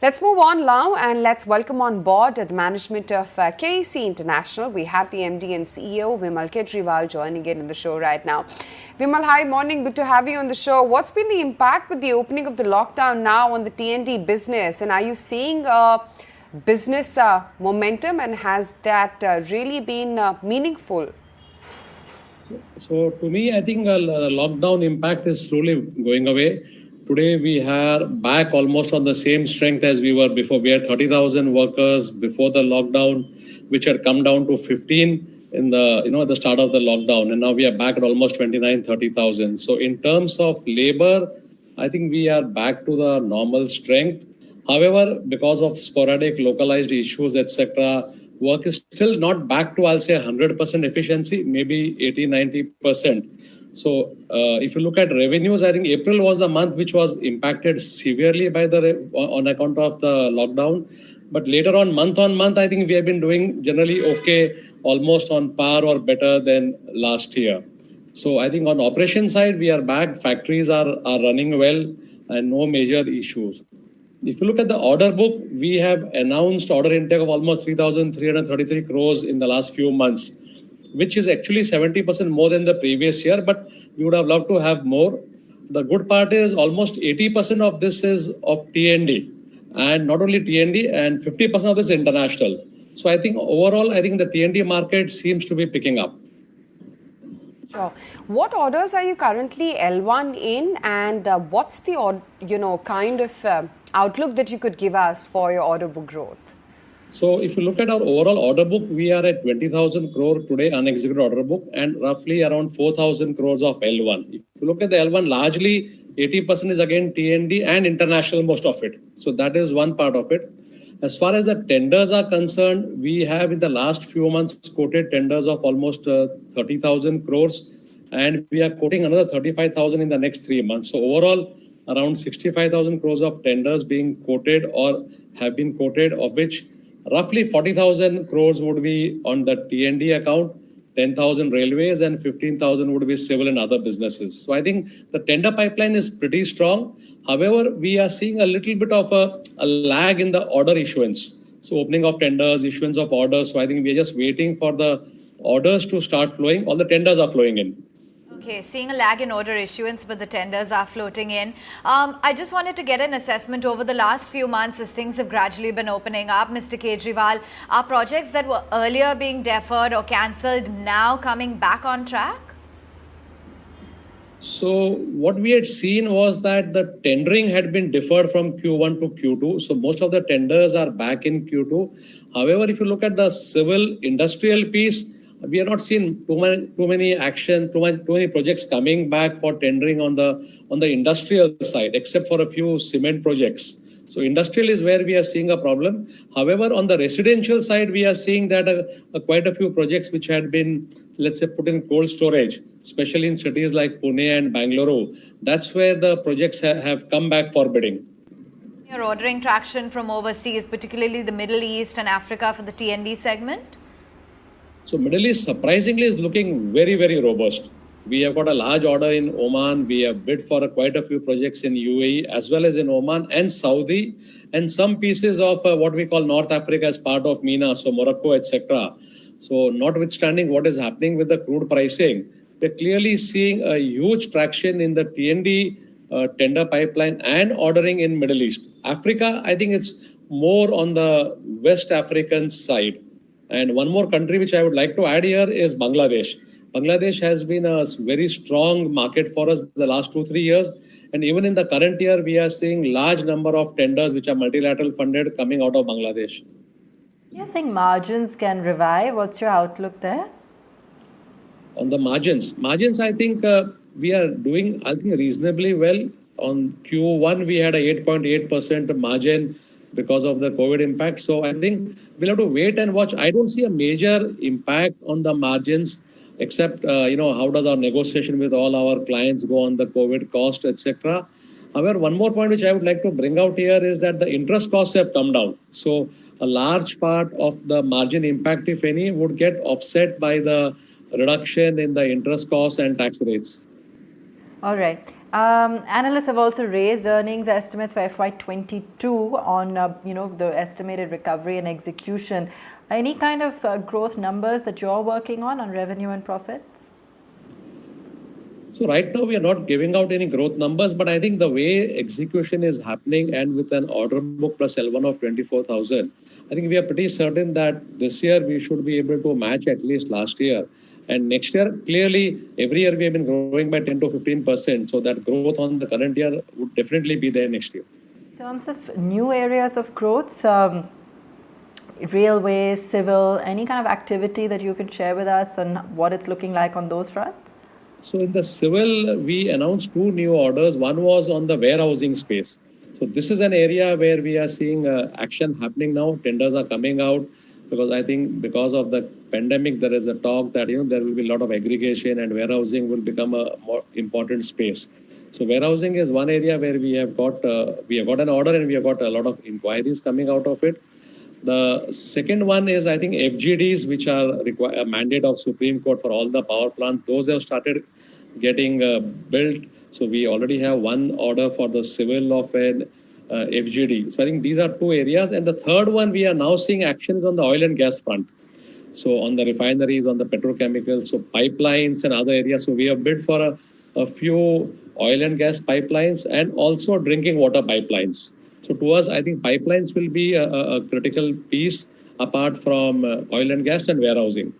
Let's move on now and let's welcome on board the management of KEC International. We have the MD and CEO Vimal Kejriwal joining in the show right now. Vimal, hi, morning. Good to have you on the show. What's been the impact with the opening of the lockdown now on the T&D business? And are you seeing business momentum, and has that really been meaningful? So to me, I think lockdown impact is slowly going away. Today, we are back almost on the same strength as we were before. We had 30,000 workers before the lockdown, which had come down to 15 in the, at the start of the lockdown. And now we are back at almost 29, 30,000. So in terms of labor, I think we are back to the normal strength. However, because of sporadic localized issues, etc., work is still not back to, I'll say, 100% efficiency, maybe 80, 90%. So if you look at revenues, I think April was the month which was impacted severely by on account of the lockdown. But later on month, I think we have been doing generally okay, almost on par or better than last year. So I think on operation side, we are back. Factories are running well and no major issues. If you look at the order book, we have announced order intake of almost 3,333 crores in the last few months, which is actually 70% more than the previous year, but we would have loved to have more. The good part is almost 80% of this is of T&D, and not only T&D, and 50% of this is international. So I think overall, I think the T&D market seems to be picking up. Sure. What orders are you currently L1 in, and what's the kind of outlook that you could give us for your order book growth? So if you look at our overall order book, we are at 20,000 crore today unexecuted order book, and roughly around 4,000 crores of L1. If you look at the L1, largely 80% is again T&D and international, most of it. So that is one part of it. As far as the tenders are concerned, we have in the last few months quoted tenders of almost 30,000 crores, and we are quoting another 35,000 in the next 3 months. So overall, around 65,000 crores of tenders being quoted or have been quoted, of which roughly 40,000 crores would be on the T&D account, 10,000 railways, and 15,000 would be civil and other businesses. So I think the tender pipeline is pretty strong. However, we are seeing a little bit of a lag in the order issuance. So opening of tenders, issuance of orders. So I think we are just waiting for the orders to start flowing. All the tenders are flowing in. Okay, seeing a lag in order issuance, but the tenders are floating in. I just wanted to get an assessment over the last few months as things have gradually been opening up. Mr. Kejriwal, are projects that were earlier being deferred or cancelled now coming back on track? So what we had seen was that the tendering had been deferred from Q1 to Q2. So most of the tenders are back in Q2. However, if you look at the civil industrial piece, we are not seeing too many projects coming back for tendering on the industrial side, except for a few cement projects. So industrial is where we are seeing a problem. However, on the residential side, we are seeing that quite a few projects which had been, let's say, put in cold storage, especially in cities like Pune and Bangalore. That's where the projects have come back for bidding. You're ordering traction from overseas, particularly the Middle East and Africa for the T&D segment? So Middle East surprisingly is looking very, very robust. We have got a large order in Oman. We have bid for quite a few projects in UAE as well as in Oman and Saudi, and some pieces of what we call North Africa as part of MENA, so Morocco, etc. So notwithstanding what is happening with the crude pricing, we're clearly seeing a huge traction in the T&D tender pipeline and ordering in Middle East. Africa, I think it's more on the West African side. And one more country which I would like to add here is Bangladesh. Bangladesh has been a very strong market for us the last 2-3 years. And even in the current year, we are seeing large number of tenders which are multilateral funded coming out of Bangladesh. Do you think margins can revive? What's your outlook there? On the margins, I think we are doing, reasonably well. On Q1, we had a 8.8% margin because of the COVID impact. So I think we'll have to wait and watch. I don't see a major impact on the margins, except, how does our negotiation with all our clients go on the COVID cost, etc. However, one more point which I would like to bring out here is that the interest costs have come down. So a large part of the margin impact, if any, would get offset by the reduction in the interest costs and tax rates. All right. Analysts have also raised earnings estimates for FY22 on the estimated recovery and execution. Any kind of growth numbers that you're working on revenue and profits? So right now we are not giving out any growth numbers, but I think the way execution is happening and with an order book plus L1 of 24,000, I think we are pretty certain that this year we should be able to match at least last year. And next year, clearly, every year we have been growing by 10 to 15%. So that growth on the current year would definitely be there next year. In terms of new areas of growth, railways, civil, any kind of activity that you can share with us on what it's looking like on those fronts? So in the civil, we announced 2 new orders. One was on the warehousing space. So this is an area where we are seeing action happening now. Tenders are coming out because I think because of the pandemic, there is a talk that there will be a lot of aggregation and warehousing will become a more important space. So warehousing is one area where we have got an order and we have got a lot of inquiries coming out of it. The second one is, I think, FGDs, which are a mandate of Supreme Court for all the power plants. Those have started getting built. So we already have one order for the civil of an FGD. So I think these are 2 areas. And the third one we are now seeing action is on the oil and gas front. So on the refineries, on the petrochemicals, so pipelines and other areas. So we have bid for a few oil and gas pipelines and also drinking water pipelines. So to us, I think pipelines will be a critical piece apart from oil and gas and warehousing.